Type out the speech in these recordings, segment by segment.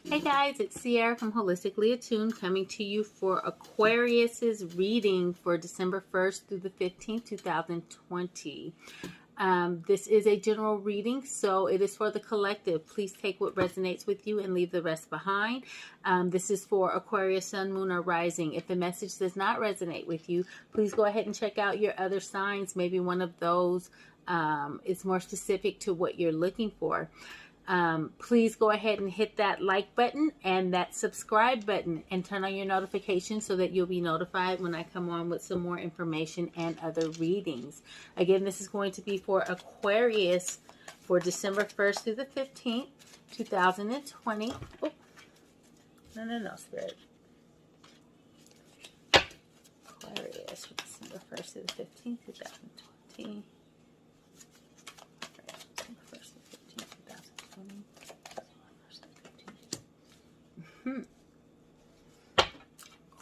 Hey guys, it's Sierra from Holistically Attuned coming to you for Aquarius's reading for December 1st through the 15th, 2020. This is a general reading, so it is for the collective. Please take what resonates with you and leave the rest behind. This is for Aquarius, Sun, Moon, or Rising. If the message does not resonate with you, please go ahead and check out your other signs. Maybe one of those is more specific to what you're looking for. Please go ahead and hit that like button and that subscribe button and turn on your notifications so that you'll be notified when I come on with some more information and other readings. Again, this is going to be for Aquarius for December 1st through the 15th, 2020. Oh, no, Spirit. Aquarius for December 1st through the 15th, 2020.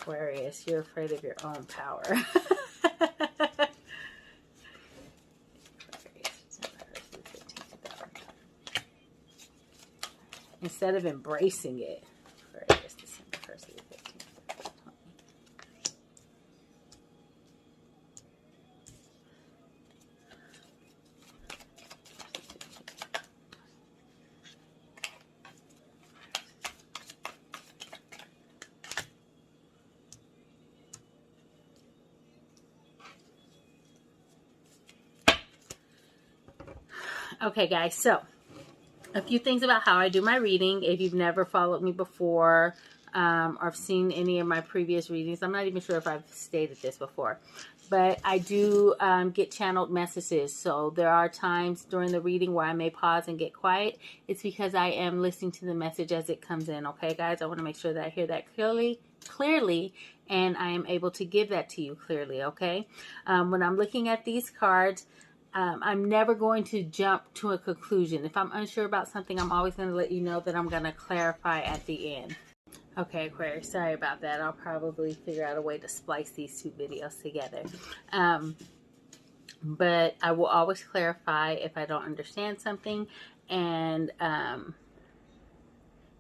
Aquarius, you're afraid of your own power. Instead of embracing it. Aquarius, December 1st to the 15th. Okay, guys, so a few things about how I do my reading. If you've never followed me before or have seen any of my previous readings, I'm not even sure if I've stated this before, but I do get channeled messages. So there are times during the reading where I may pause and get quiet. It's because I am listening to the message as it comes in. Okay, guys, I want to make sure that I hear that clearly, and I am able to give that to you clearly. Okay, when I'm looking at these cards, I'm never going to jump to a conclusion. If I'm unsure about something, I'm always going to let you know that I'm going to clarify at the end. Okay, Aquarius, sorry about that. I'll probably figure out a way to splice these two videos together. But I will always clarify if I don't understand something. And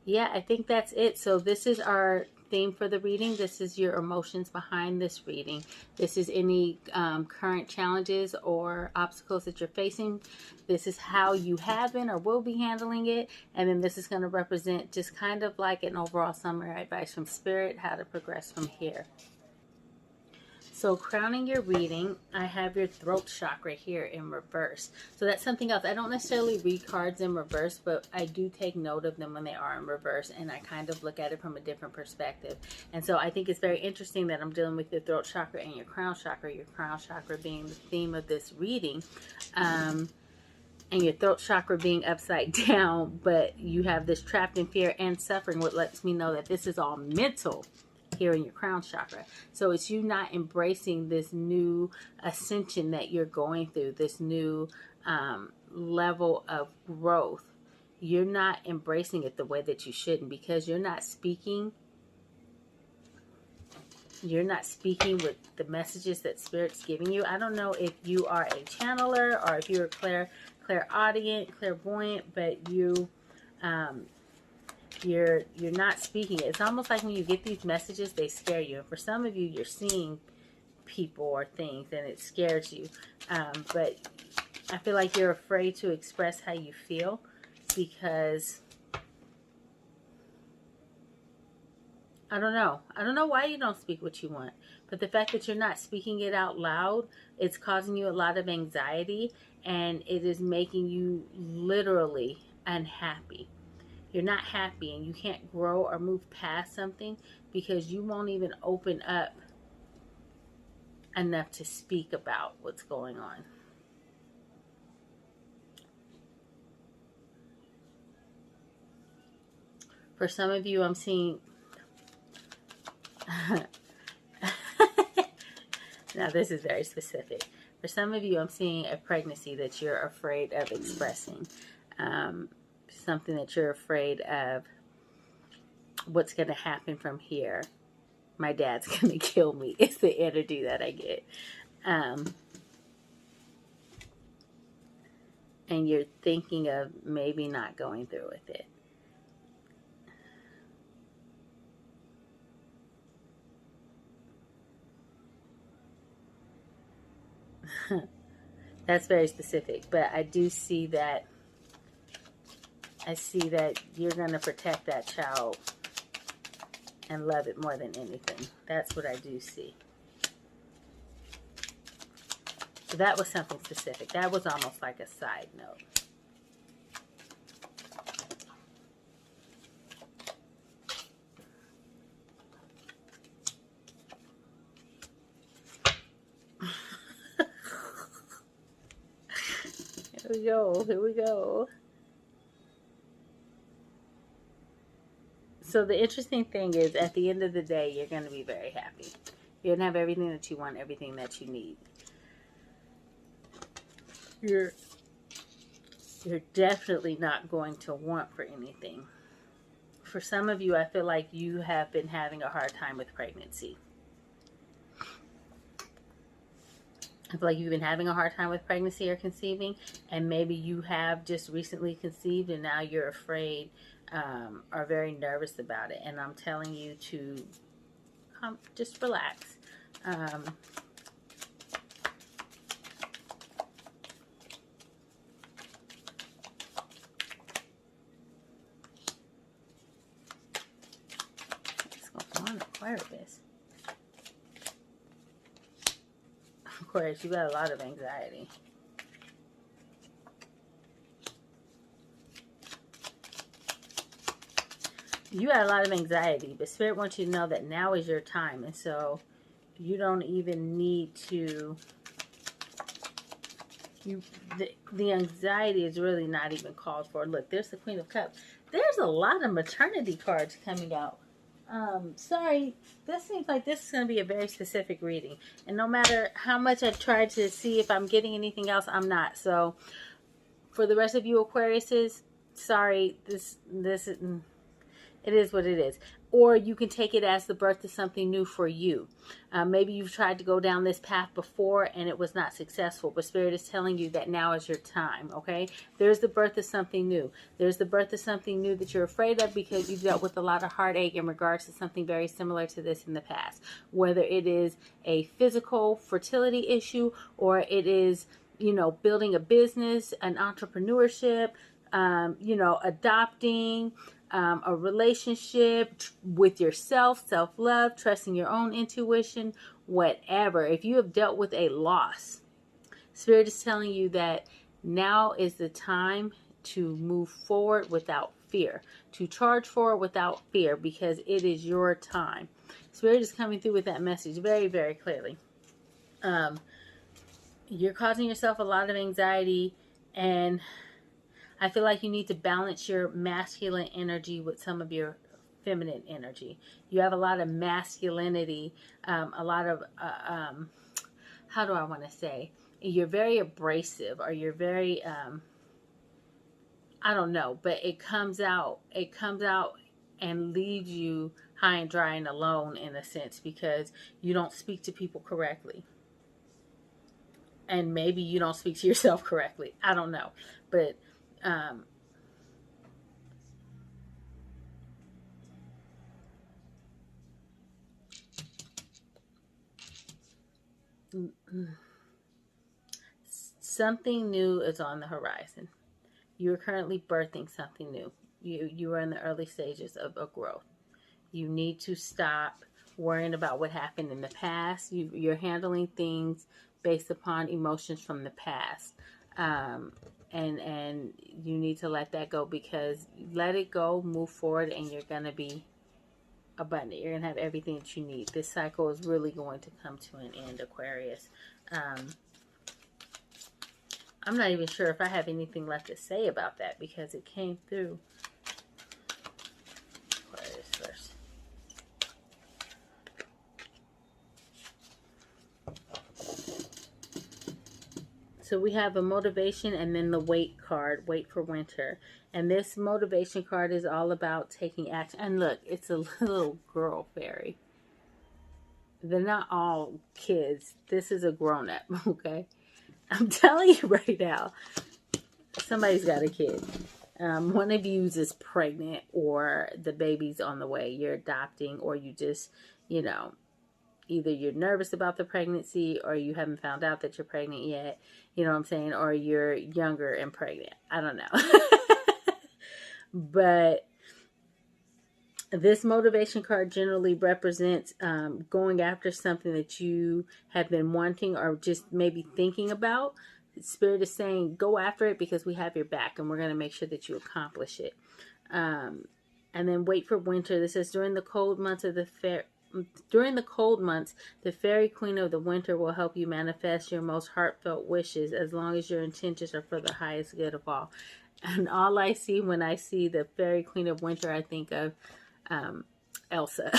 yeah, I think that's it. So this is our theme for the reading. This is your emotions behind this reading. This is any current challenges or obstacles that you're facing. This is how you have been or will be handling it. And then this is going to represent just kind of like an overall summary advice from Spirit, how to progress from here. So crowning your reading, I have your throat chakra here in reverse. So that's something else. I don't necessarily read cards in reverse, but I do take note of them when they are in reverse, and I kind of look at it from a different perspective. And so I think it's very interesting that I'm dealing with your throat chakra and your crown chakra being the theme of this reading. And your throat chakra being upside down, but you have this trapped in fear and suffering, what lets me know that this is all mental here in your crown chakra. So it's you not embracing this new ascension that you're going through, this new level of growth. You're not embracing it the way that you shouldn't, because you're not speaking with the messages that Spirit's giving you. I don't know if you are a channeler or if you're a clairaudient, clairvoyant, but you're not speaking it. It's almost like when you get these messages, they scare you. And for some of you, you're seeing people or things and it scares you. But I feel like you're afraid to express how you feel because I don't know why you don't speak what you want. But the fact that you're not speaking it out loud, it's causing you a lot of anxiety, and it is making you literally unhappy. You're not happy, and you can't grow or move past something because you won't even open up enough to speak about what's going on. For some of you, I'm seeing... Now, this is very specific. For some of you, I'm seeing a pregnancy that you're afraid of expressing. Something that you're afraid of what's going to happen from here. My dad's going to kill me. It's the energy that I get. And you're thinking of maybe not going through with it. That's very specific, but I do see that, you're going to protect that child and love it more than anything. That's what I do see. So that was something specific. That was almost like a side note. Here we go. Here we go. So the interesting thing is, at the end of the day, you're going to be very happy. You're going to have everything that you want, everything that you need. You're definitely not going to want for anything. For some of you, I feel like you have been having a hard time with pregnancy. I feel like you've been having a hard time with pregnancy or conceiving, and maybe you have just recently conceived and now you're afraid, are very nervous about it. And I'm telling you to just relax. What's going on, Aquarius? Aquarius, you got a lot of anxiety. You got a lot of anxiety, but Spirit wants you to know that now is your time. And so you don't even need to, the anxiety is really not even called for. Look, there's the Queen of Cups. There's a lot of maternity cards coming out. Sorry, this seems like this is going to be a very specific reading. And no matter how much I try to see if I'm getting anything else, I'm not. So for the rest of you Aquariuses, sorry, this is, it is what it is. Or you can take it as the birth of something new for you. Maybe you've tried to go down this path before and it was not successful, but Spirit is telling you that now is your time, okay? There's the birth of something new. There's the birth of something new that you're afraid of because you've dealt with a lot of heartache in regards to something very similar to this in the past. Whether it is a physical fertility issue or it is, you know, building a business, an entrepreneurship, you know, adopting, a relationship with yourself, self-love, trusting your own intuition, whatever. If you have dealt with a loss, Spirit is telling you that now is the time to move forward without fear, to charge forward without fear, because it is your time. Spirit is coming through with that message very, very clearly. You're causing yourself a lot of anxiety, and I feel like you need to balance your masculine energy with some of your feminine energy. You have a lot of masculinity, a lot of, how do I want to say? You're very abrasive, or you're very, I don't know, but it comes out and leaves you high and dry and alone in a sense, because you don't speak to people correctly. And maybe you don't speak to yourself correctly. I don't know. But something new is on the horizon. You're currently birthing something new. You are in the early stages of a growth. You need to stop worrying about what happened in the past. You're handling things based upon emotions from the past. And you need to let that go, because let it go, move forward, and you're going to be abundant. You're going to have everything that you need. This cycle is really going to come to an end, Aquarius. I'm not even sure if I have anything left to say about that, because it came through. Aquarius first. So we have a motivation and then the wait card, wait for winter. And this motivation card is all about taking action. And look, it's a little girl fairy. They're not all kids. This is a grown-up, okay? I'm telling you right now, somebody's got a kid. One of you is pregnant, or the baby's on the way. You're adopting, or you just, you know, either you're nervous about the pregnancy, or you haven't found out that you're pregnant yet, you know what I'm saying, or you're younger and pregnant. I don't know. But this motivation card generally represents going after something that you have been wanting or just maybe thinking about. Spirit is saying, go after it because we have your back and we're going to make sure that you accomplish it. And then wait for winter. This says, during the cold months, the fairy queen of the winter will help you manifest your most heartfelt wishes, as long as your intentions are for the highest good of all. And all I see when I see the fairy queen of winter, I think of Elsa.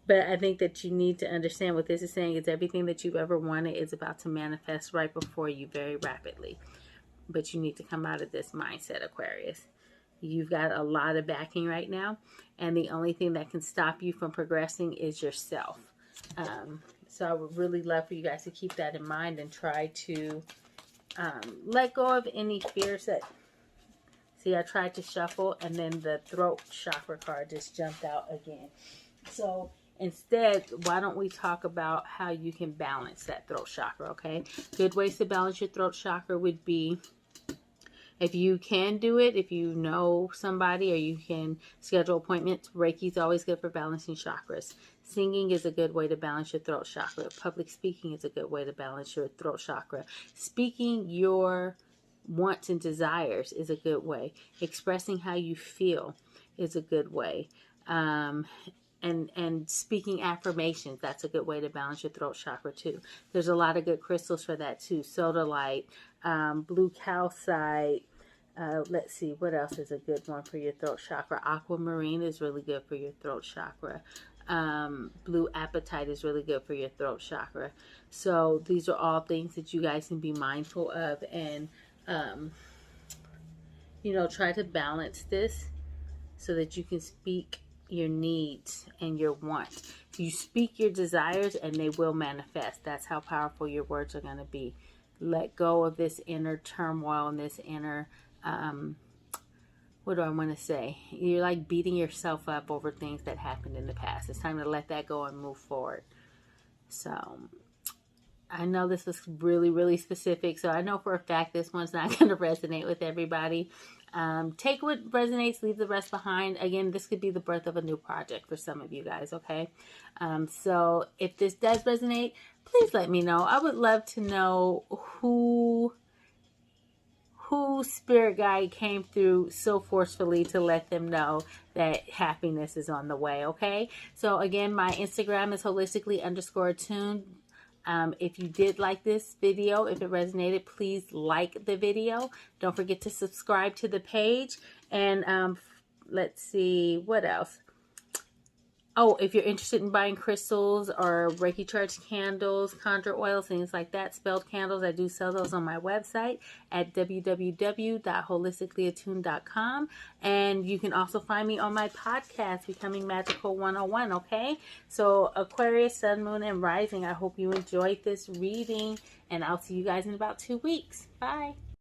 But I think that you need to understand what this is saying is everything that you've ever wanted is about to manifest right before you very rapidly. But you need to come out of this mindset, Aquarius. You've got a lot of backing right now, and the only thing that can stop you from progressing is yourself. So I would really love for you guys to keep that in mind and try to let go of any fears that... See, I tried to shuffle, and then the throat chakra card just jumped out again. So instead, why don't we talk about how you can balance that throat chakra, okay? Good ways to balance your throat chakra would be, if you can do it, if you know somebody or you can schedule appointments, Reiki is always good for balancing chakras. Singing is a good way to balance your throat chakra. Public speaking is a good way to balance your throat chakra. Speaking your wants and desires is a good way. Expressing how you feel is a good way. And speaking affirmations, that's a good way to balance your throat chakra too. There's a lot of good crystals for that too. Sodalite, blue calcite. Let's see, what else is a good one for your throat chakra? Aquamarine is really good for your throat chakra. Blue apatite is really good for your throat chakra. So these are all things that you guys can be mindful of, and try to balance this so that you can speak your needs and your wants. You speak your desires and they will manifest. That's how powerful your words are going to be. Let go of this inner turmoil and this inner, what do I want to say? You're like beating yourself up over things that happened in the past. It's time to let that go and move forward. So I know this was really, really specific, so I know for a fact this one's not going to resonate with everybody. Take what resonates, leave the rest behind. Again, this could be the birth of a new project for some of you guys, okay? So if this does resonate, please let me know. I would love to know who spirit guide came through so forcefully to let them know that happiness is on the way, okay? So again, my Instagram is holistically_attuned. If you did like this video, if it resonated, please like the video. Don't forget to subscribe to the page. And let's see, what else? Oh, if you're interested in buying crystals or Reiki charged candles, conjure oils, things like that, spelled candles, I do sell those on my website at www.holisticallyattuned.com. And you can also find me on my podcast, Becoming Magical 101, okay? So Aquarius, Sun, Moon, and Rising, I hope you enjoyed this reading, and I'll see you guys in about 2 weeks. Bye.